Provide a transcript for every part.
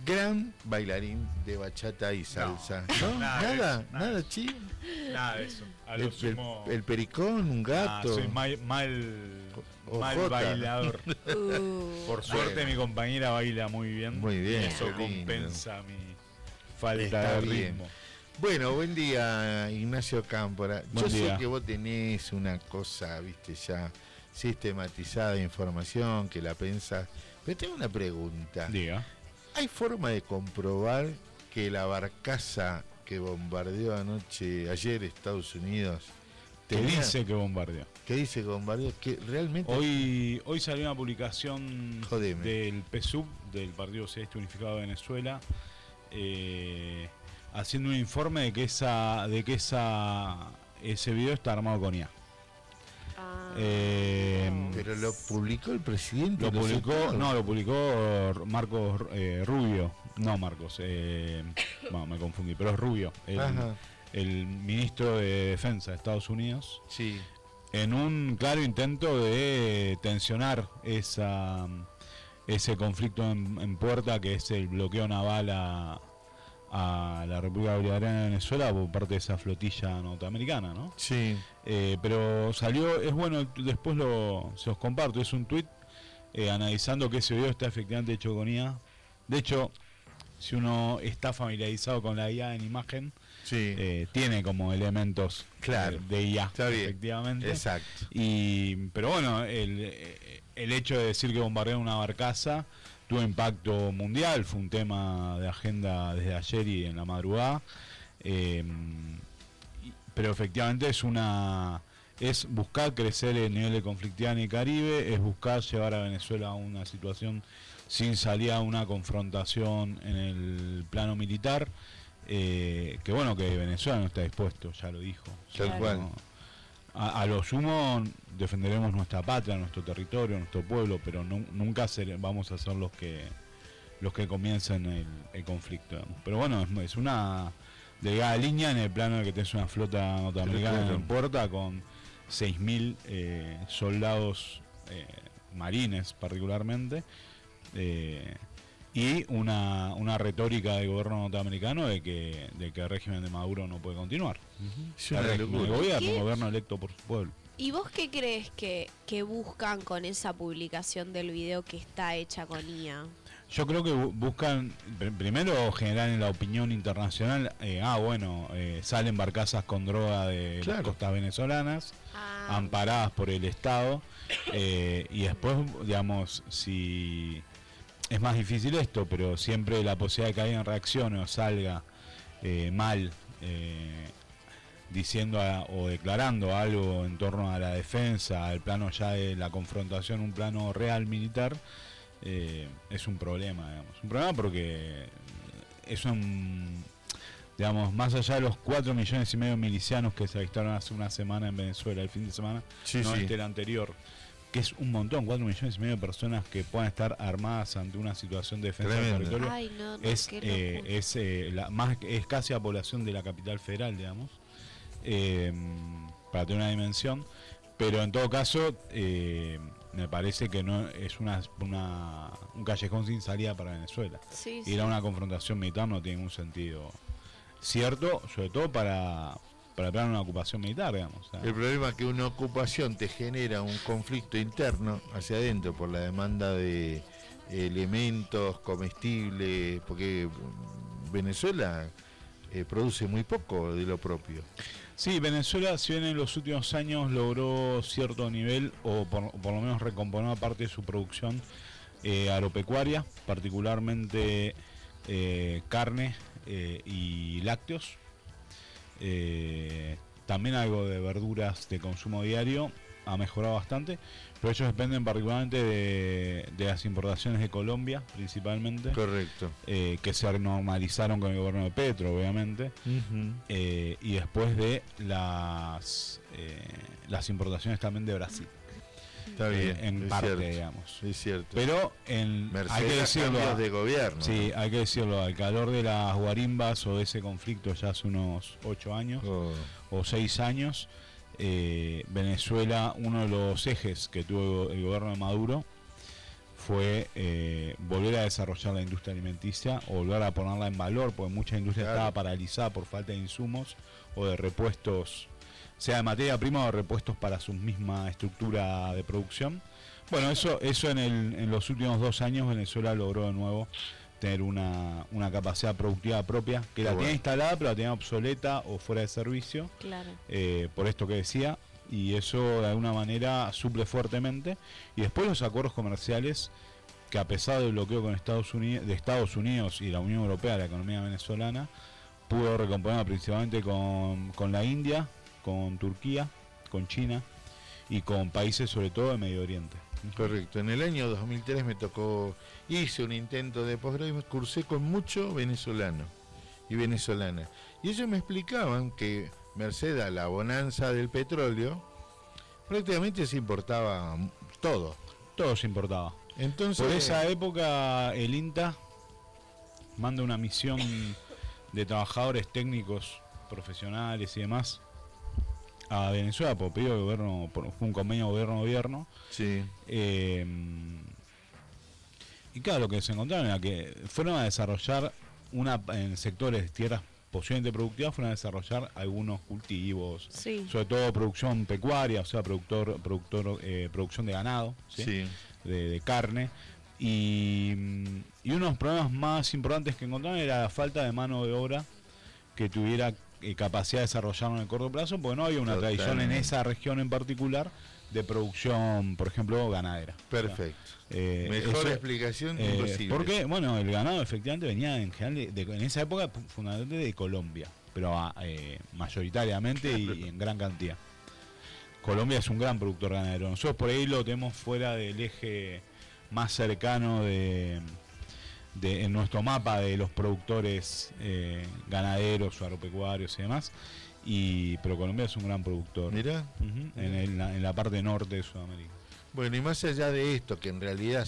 Gran bailarín de bachata y salsa. ¿No? Nada, chico. Nada de eso. A lo sumo, el pericón, un gato. soy mal bailador. Por suerte mi compañera baila muy bien. Muy bien. Y eso compensa mi falta de ritmo. Bueno, buen día, Ignacio Cámpora. Yo Buen día. sé que vos tenés una cosa, viste, ya sistematizada de información, que la pensás. Pero tengo una pregunta. Diga. ¿Hay forma de comprobar que la barcaza que bombardeó ayer Estados Unidos ¿Qué dice que bombardeó? ¿Qué dice que bombardeó? Que realmente... Hoy salió una publicación Jodeme. del PSUV, del Partido Socialista Unificado de Venezuela, haciendo un informe de que ese video está armado con IA. Pero lo publicó el presidente. Lo publicó Marcos Rubio. No Marcos, bueno, me confundí, pero es Rubio, el ministro de Defensa de Estados Unidos. Sí. En un claro intento de tensionar ese conflicto en puerta, que es el bloqueo naval a la República Bolivariana de Venezuela por parte de esa flotilla norteamericana, ¿no? Sí. Pero salió, es bueno, después se los comparto, es un tuit analizando que ese video está efectivamente hecho con IA. De hecho, si uno está familiarizado con la IA en imagen, sí. Tiene como elementos de IA, está bien. efectivamente. Exacto. Pero bueno, el hecho de decir que bombardearon una barcaza tuvo impacto mundial, fue un tema de agenda desde ayer y en la madrugada, pero efectivamente es buscar crecer el nivel de conflictividad en el Caribe, es buscar llevar a Venezuela a una situación sin salida a una confrontación en el plano militar, que bueno, que Venezuela no está dispuesto, ya lo dijo. Tal cual. A lo sumo defenderemos nuestra patria, nuestro territorio, nuestro pueblo, pero nunca vamos a ser los que comiencen el conflicto, digamos. Pero bueno, es una delgada línea en el plano de que tenés una flota norteamericana en puerta con 6.000 soldados marines particularmente, y una retórica del gobierno norteamericano de que el régimen de Maduro no puede continuar. Es una locura. Un gobierno electo por su pueblo. ¿Y vos qué crees que buscan con esa publicación del video que está hecha con IA? Yo creo que buscan, primero, generar en la opinión internacional, salen barcazas con droga de las costas venezolanas, amparadas por el Estado, y después, digamos, si... Es más difícil esto, pero siempre la posibilidad de que alguien reaccione o salga mal, diciendo o declarando algo en torno a la defensa, al plano ya de la confrontación, un plano real militar, es un problema, digamos. Un problema porque digamos, más allá de los 4,5 millones de milicianos que se avistaron hace una semana en Venezuela, el fin de semana, el anterior, que es un montón, 4,5 millones de personas que puedan estar armadas ante una situación de defensa del territorio. Ay, es casi la población de la capital federal, digamos, para tener una dimensión. Pero en todo caso, me parece que no es un callejón sin salida para Venezuela. Ir a una confrontación militar no tiene ningún sentido cierto, sobre todo para planear una ocupación militar, digamos. El problema es que una ocupación te genera un conflicto interno hacia adentro por la demanda de elementos comestibles, porque Venezuela produce muy poco de lo propio. Sí, Venezuela, si bien en los últimos años logró cierto nivel, o por lo menos recomponer parte de su producción agropecuaria, particularmente carne y lácteos, también algo de verduras de consumo diario, ha mejorado bastante, pero ellos dependen particularmente de las importaciones de Colombia, principalmente. Correcto. Que se normalizaron con el gobierno de Petro, obviamente. Y después de las importaciones también de Brasil. Está bien, en parte, cierto, digamos. Es cierto. Pero hay que decirlo, de gobierno. Sí, hay que decirlo, al calor de las guarimbas o de ese conflicto ya hace unos 8 años o 6 años, Venezuela, uno de los ejes que tuvo el gobierno de Maduro fue volver a desarrollar la industria alimenticia o volver a ponerla en valor, porque mucha industria estaba paralizada por falta de insumos o de repuestos, sea de materia prima o de repuestos para su misma estructura de producción. Bueno, eso en los últimos 2 años Venezuela logró de nuevo tener una capacidad productiva propia, que la tenía instalada pero la tenía obsoleta o fuera de servicio, Claro. por esto que decía, y eso de alguna manera suple fuertemente. Y después los acuerdos comerciales, que a pesar del bloqueo con Estados Unidos y la Unión Europea, la economía venezolana pudo recomponer principalmente con la India, con Turquía, con China y con países sobre todo de Medio Oriente. Correcto. En el año 2003 hice un intento de posgrado y me cursé con muchos venezolanos y venezolanas. Y ellos me explicaban que merced a la bonanza del petróleo, prácticamente se importaba todo. Todo se importaba. Entonces, por esa época el INTA manda una misión de trabajadores técnicos, profesionales y demás a Venezuela por pedido de gobierno, fue un convenio gobierno-gobierno. Sí. Y claro, lo que se encontraron era que fueron a desarrollar en sectores de tierras posiblemente productivas, fueron a desarrollar algunos cultivos, Sí. sobre todo producción pecuaria, o sea, producción de ganado, ¿sí? Sí. De carne. Y uno de los problemas más importantes que encontraron era la falta de mano de obra que tuviera capacidad de desarrollarlo en el corto plazo, porque no había una tradición en esa región en particular de producción, por ejemplo, ganadera. Perfecto. Mejor explicación imposible. Porque, bueno, el ganado efectivamente venía en general en esa época fundamentalmente de Colombia, pero mayoritariamente y en gran cantidad. Colombia es un gran productor ganadero. Nosotros por ahí lo tenemos fuera del eje más cercano en nuestro mapa de los productores ganaderos o agropecuarios y demás, pero Colombia es un gran productor. Mirá. En la parte norte de Sudamérica. Bueno, y más allá de esto, que en realidad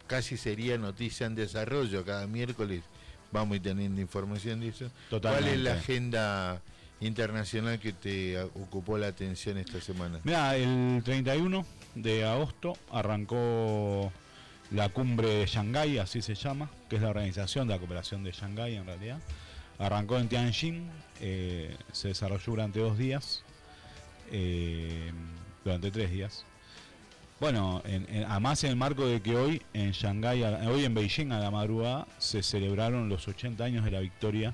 casi sería noticia en desarrollo, cada miércoles vamos a ir teniendo información de eso. Totalmente. ¿Cuál es la agenda internacional que te ocupó la atención esta semana? Mira, el 31 de agosto arrancó la cumbre de Shanghái, así se llama, que es la organización de la cooperación de Shanghái en realidad. Arrancó en Tianjin, se desarrolló durante 2 días, durante 3 días. Bueno, además en el marco de que hoy en Shanghái, hoy en Beijing a la madrugada, se celebraron los 80 años de la victoria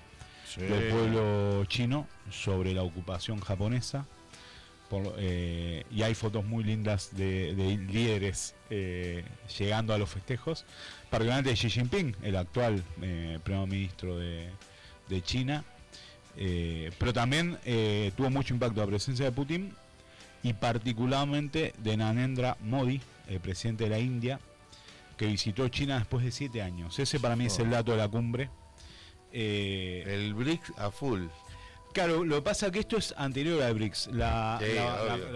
del pueblo chino sobre la ocupación japonesa. Y hay fotos muy lindas de líderes llegando a los festejos, particularmente de Xi Jinping, el actual primer ministro de China, pero también tuvo mucho impacto la presencia de Putin y particularmente de Narendra Modi, el presidente de la India, que visitó China después de 7 años. Ese para mí es el dato de la cumbre. El BRICS a full. Claro, lo que pasa es que esto es anterior al BRICS. La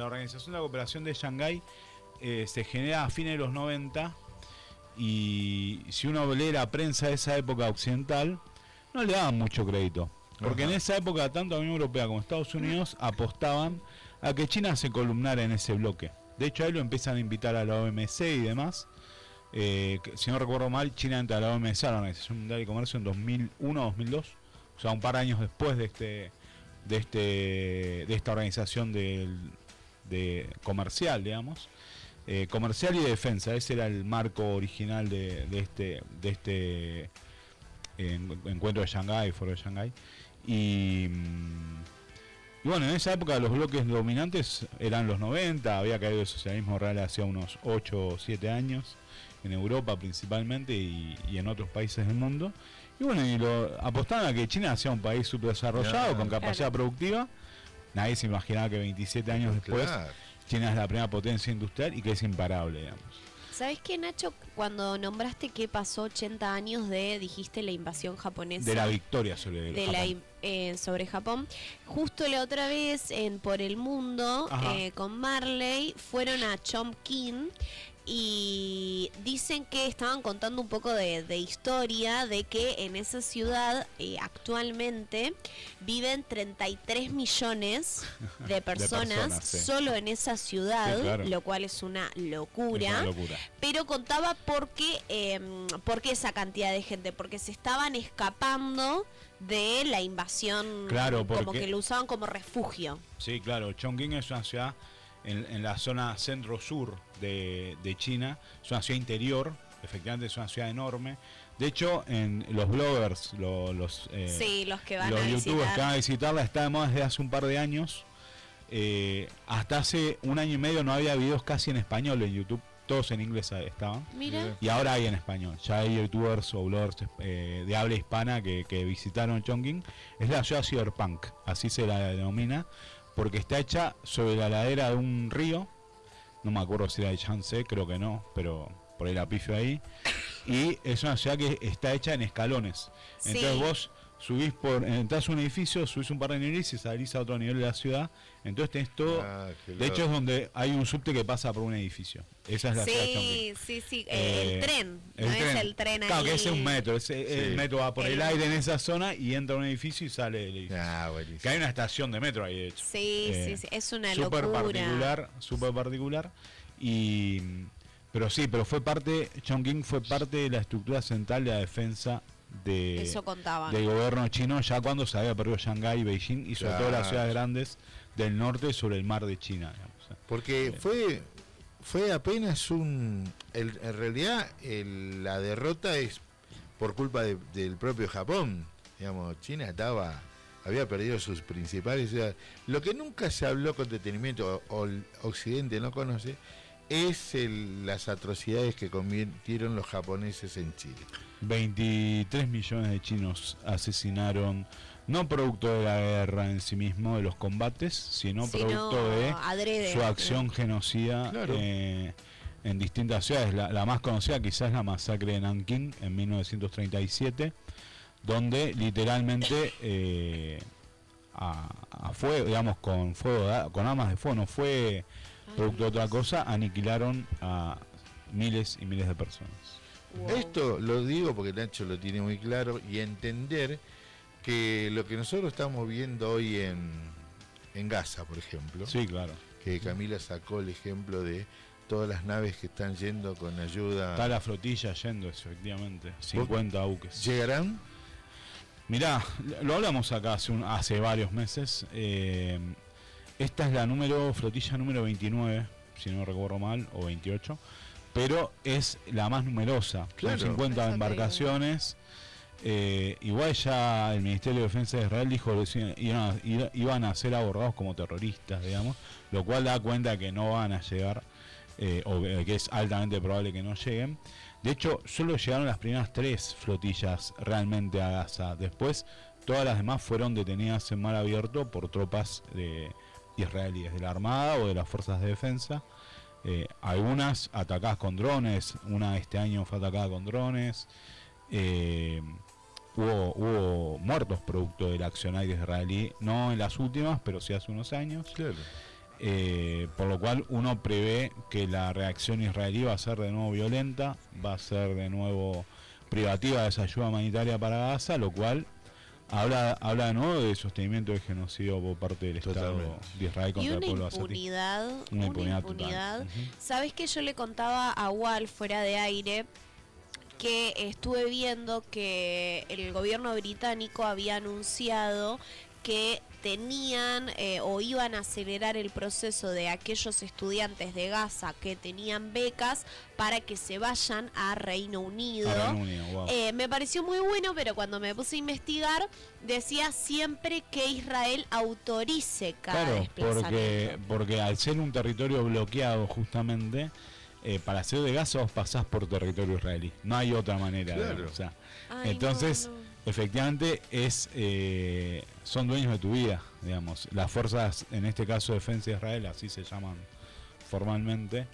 Organización de la Cooperación de Shanghái se genera a fines de los 90 y si uno lee la prensa de esa época occidental, no le daban mucho crédito. Porque en esa época tanto la Unión Europea como Estados Unidos apostaban a que China se columnara en ese bloque. De hecho, ahí lo empiezan a invitar a la OMC y demás. Si no recuerdo mal, China entra a la OMC, a la Organización Mundial de Comercio, en 2001-2002. O sea, un par de años después de esta organización de comercial, digamos, comercial y de defensa. Ese era el marco original de este encuentro de Shanghái, foro de Shanghái. Y bueno, en esa época los bloques dominantes eran los 90, había caído el socialismo real hacía unos 8 o 7 años, en Europa principalmente y en otros países del mundo. Y bueno, apostaban a que China sea un país subdesarrollado, con capacidad productiva. Nadie se imaginaba que 27 años después China es la primera potencia industrial y que es imparable, digamos. ¿Sabes qué, Nacho? Cuando nombraste que pasó 80 años dijiste la invasión japonesa. De la victoria sobre Japón. Sobre Japón. Justo la otra vez en Por el Mundo, con Marley, fueron a Chongqing, y dicen que estaban contando un poco de historia de que en esa ciudad actualmente viven 33 millones de personas sí. solo en esa ciudad, Sí, claro. lo cual es una locura. Es una locura. Pero contaba por qué esa cantidad de gente, porque se estaban escapando de la invasión, Claro, como porque- que lo usaban como refugio. Sí, claro. Chongqing es una ciudad en la zona centro-sur de China. Es una ciudad interior, efectivamente es una ciudad enorme. De hecho, en los bloggers, Sí, los que van los a youtubers visitar. que van a visitarla, está de moda desde hace un par de años. Hasta hace un año y medio no había videos casi en español en YouTube. Todos en inglés estaban. Mira, Y ahora hay en español. Ya hay youtubers o bloggers de habla hispana que visitaron Chongqing. Es la ciudad cyberpunk, así se la denomina, porque está hecha sobre la ladera de un río. No me acuerdo si era de Yangtze, creo que no, pero por ahí la pifio ahí. Y es una ciudad que está hecha en escalones. Entonces Sí. vos entras a un edificio, subís un par de niveles y salís a otro nivel de la ciudad. Entonces tenés todo. Qué De hecho es loco. donde hay un subte que pasa por un edificio. Esa es la ciudad de Chongqing. sí. El tren, no es el tren ahí. Claro, que ese es un metro. El metro va por el El- aire en esa zona y entra a un edificio y sale del edificio. Buenísimo. Que hay una estación de metro ahí, de hecho. Sí, es una Súper locura. súper particular. Pero Chongqing fue parte de la estructura central de la defensa Eso contaban. del gobierno chino ya cuando se había perdido Shanghái, Beijing y sobre todo las Claro. ciudades grandes del norte sobre el mar de China. Digamos. Porque fue apenas en realidad la derrota es por culpa del propio Japón. Digamos, China había perdido sus principales ciudades. Lo que nunca se habló con detenimiento o el Occidente no conoce es las atrocidades que cometieron los japoneses en Chile. 23 millones de chinos asesinaron, no producto de la guerra en sí mismo, de los combates, sino producto de adrede, su acción genocida Claro. en distintas ciudades. La más conocida quizás es la masacre de Nankín en 1937, donde literalmente a fuego, digamos, con armas de fuego, no fue producto de otra cosa, aniquilaron a miles y miles de personas. Wow. Esto lo digo porque Nacho lo tiene muy claro y entender que lo que nosotros estamos viendo hoy en Gaza, por ejemplo, Sí, claro. que Camila sacó el ejemplo de todas las naves que están yendo con ayuda. Está la flotilla yendo, efectivamente. 50 buques. ¿Llegarán? Mirá, lo hablamos acá hace varios meses. Esta es la flotilla número 29, si no recuerdo mal, o 28. Pero es la más numerosa, Claro. con 50 Eso te embarcaciones. Igual ya el Ministerio de Defensa de Israel dijo que iban a ser abordados como terroristas, digamos, lo cual da cuenta que no van a llegar, o que es altamente probable que no lleguen. De hecho, solo llegaron las primeras 3 flotillas realmente a Gaza. Después, todas las demás fueron detenidas en mar abierto por tropas israelíes, de la Armada o de las Fuerzas de Defensa. Algunas atacadas con drones, una este año fue atacada con drones. Hubo muertos producto del accionar israelí, no en las últimas, pero sí hace unos años. Claro. Por lo cual uno prevé que la reacción israelí va a ser de nuevo violenta, va a ser de nuevo privativa de esa ayuda humanitaria para Gaza, lo cual habla de nuevo de sostenimiento del genocidio por parte del Totalmente. Estado de Israel Y contra el una pueblo azatí. una impunidad impunidad. total. Ujú. ¿Sabes que yo le contaba a Wal fuera de aire que estuve viendo que el gobierno británico había anunciado que tenían o iban a acelerar el proceso de aquellos estudiantes de Gaza que tenían becas para que se vayan a Reino Unido? A Reino Unido, wow. Me pareció muy bueno, pero cuando me puse a investigar decía siempre que Israel autorice cada Claro, desplazamiento. porque al ser un territorio bloqueado justamente, para hacer de Gaza vos pasás por territorio israelí. No hay otra manera. Claro. Digamos, o sea, Ay, entonces, no. efectivamente, son dueños de tu vida, digamos. Las fuerzas, en este caso Defensa de Israel, así se llaman formalmente,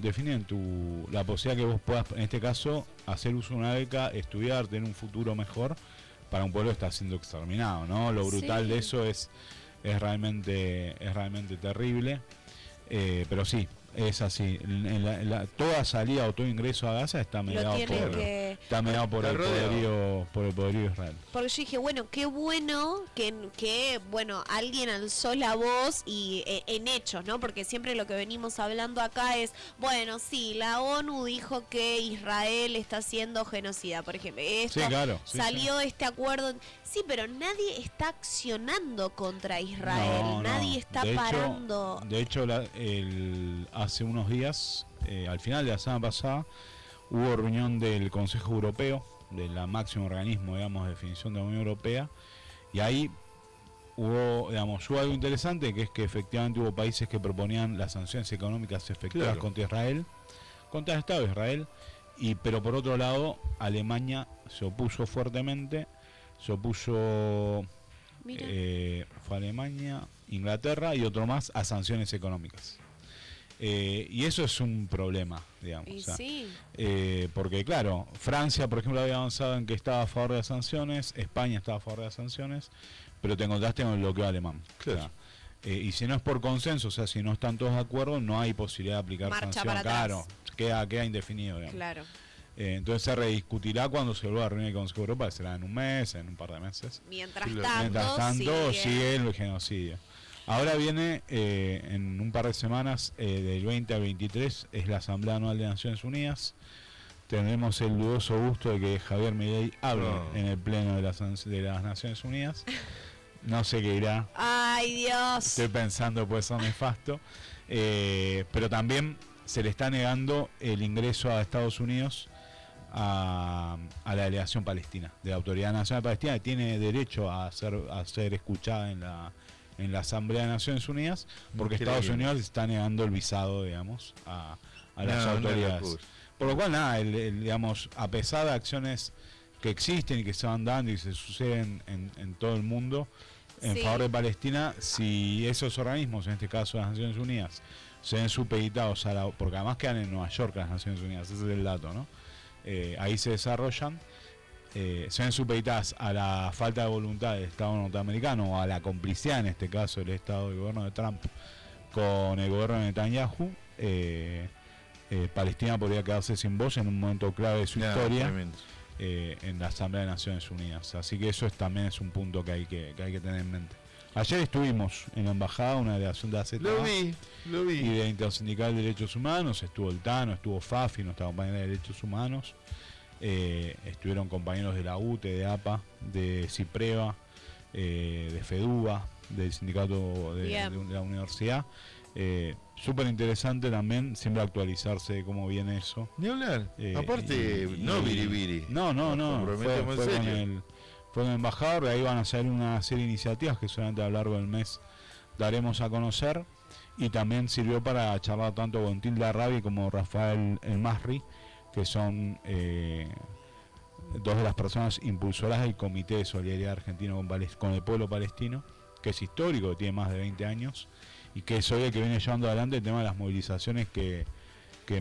definen la posibilidad que vos puedas, en este caso, hacer uso de una beca, estudiar, tener un futuro mejor para un pueblo que está siendo exterminado, ¿no? Lo brutal Sí. de eso es realmente terrible. Pero sí, Es así, toda salida o todo ingreso a Gaza está mediado por el poderío de Israel. Porque yo dije, bueno, qué bueno que bueno, alguien alzó la voz y en hechos, ¿no? Porque siempre lo que venimos hablando acá es, bueno, sí, la ONU dijo que Israel está haciendo genocida, por ejemplo. Esto, sí, claro. Salió este acuerdo. Sí, pero nadie está accionando contra Israel, nadie está parando. De hecho, hace unos días, al final de la semana pasada, hubo reunión del Consejo Europeo, del máximo organismo, digamos, de definición de la Unión Europea, y ahí hubo algo interesante, que es que efectivamente hubo países que proponían las sanciones económicas efectivas contra Israel, contra el Estado de Israel, pero por otro lado, Alemania se opuso fuertemente. Se opuso, fue Alemania, Inglaterra y otro más a sanciones económicas. Y eso es un problema, digamos. Porque claro, Francia, por ejemplo, había avanzado en que estaba a favor de las sanciones, España estaba a favor de las sanciones, pero te encontraste con el bloqueo alemán. Claro. Y si no es por consenso, o sea, si no están todos de acuerdo, no hay posibilidad de aplicar sanciones. Claro, queda indefinido, digamos. Claro. Entonces se rediscutirá cuando se vuelva a reunir con Consejo Europa, será en un mes, en un par de meses. Mientras tanto sigue el genocidio. Ahora viene, en un par de semanas, del 20 al 23, es la Asamblea Anual de Naciones Unidas. Tendremos el dudoso gusto de que Javier Milei hable en el Pleno de las Naciones Unidas. No sé qué irá. ¡Ay, Dios! Estoy pensando, puede ser nefasto. Pero también se le está negando el ingreso a Estados Unidos a la delegación palestina, de la Autoridad Nacional Palestina, que tiene derecho a ser escuchada en la Asamblea de Naciones Unidas, porque Estados Unidos está negando el visado, digamos, a las autoridades. Por lo cual, digamos, a pesar de acciones que existen y que se van dando y se suceden en todo el mundo en favor de Palestina, si esos organismos, en este caso las Naciones Unidas, se ven supeditados porque además quedan en Nueva York las Naciones Unidas, ese es el dato, ¿no? Ahí se desarrollan, se ven supeditadas a la falta de voluntad del Estado norteamericano o a la complicidad, en este caso, del Estado del gobierno de Trump con el gobierno de Netanyahu. Palestina podría quedarse sin voz en un momento clave de su historia en la Asamblea de Naciones Unidas. Así que eso también es un punto que hay que tener en mente. Ayer estuvimos en la embajada, una delegación de la AZA lo vi. Y de Intersindical de Derechos Humanos, estuvo el TANO, estuvo FAFI, nuestra compañera de Derechos Humanos, estuvieron compañeros de la UTE, de APA, de CIPREVA, de FEDUBA, del sindicato de la universidad. Súper interesante también, siempre actualizarse de cómo viene eso. Ni hablar. Aparte, no biribiri. No. Fue con el embajador, de ahí van a salir una serie de iniciativas que solamente a lo largo del mes daremos a conocer, y también sirvió para charlar tanto con Tilda Rabi como Rafael El Masri, que son dos de las personas impulsoras del Comité de Solidaridad Argentino con el pueblo palestino, que es histórico, que tiene más de 20 años, y que es hoy el que viene llevando adelante el tema de las movilizaciones que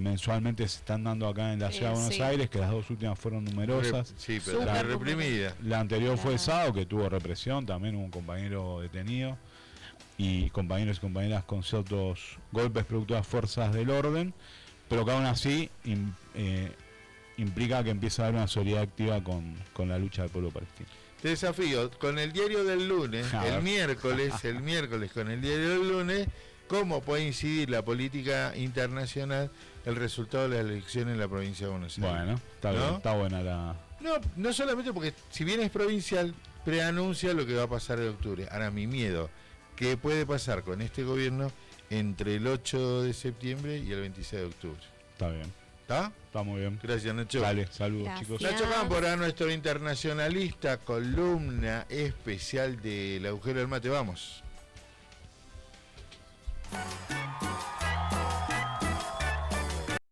mensualmente se están dando acá en la ciudad de Buenos Aires, que las dos últimas fueron numerosas. Pero la reprimida. La anterior fue el sábado, que tuvo represión, también hubo un compañero detenido, y compañeros y compañeras con ciertos golpes producto de las fuerzas del orden, pero que aún así implica que empieza a haber una solidaridad activa con la lucha del pueblo palestino. Te desafío, con el diario del lunes, el miércoles con el diario del lunes, cómo puede incidir la política internacional el resultado de las elecciones en la provincia de Buenos Aires. Bueno, está bien, está buena la... No solamente porque si bien es provincial, preanuncia lo que va a pasar en octubre. Ahora, mi miedo, ¿qué puede pasar con este gobierno entre el 8 de septiembre y el 26 de octubre? Está bien. ¿Está? Está muy bien. Gracias, Nacho. Dale, saludos, chicos. Nacho Cámpora, nuestro internacionalista, columna especial del agujero del mate. Vamos.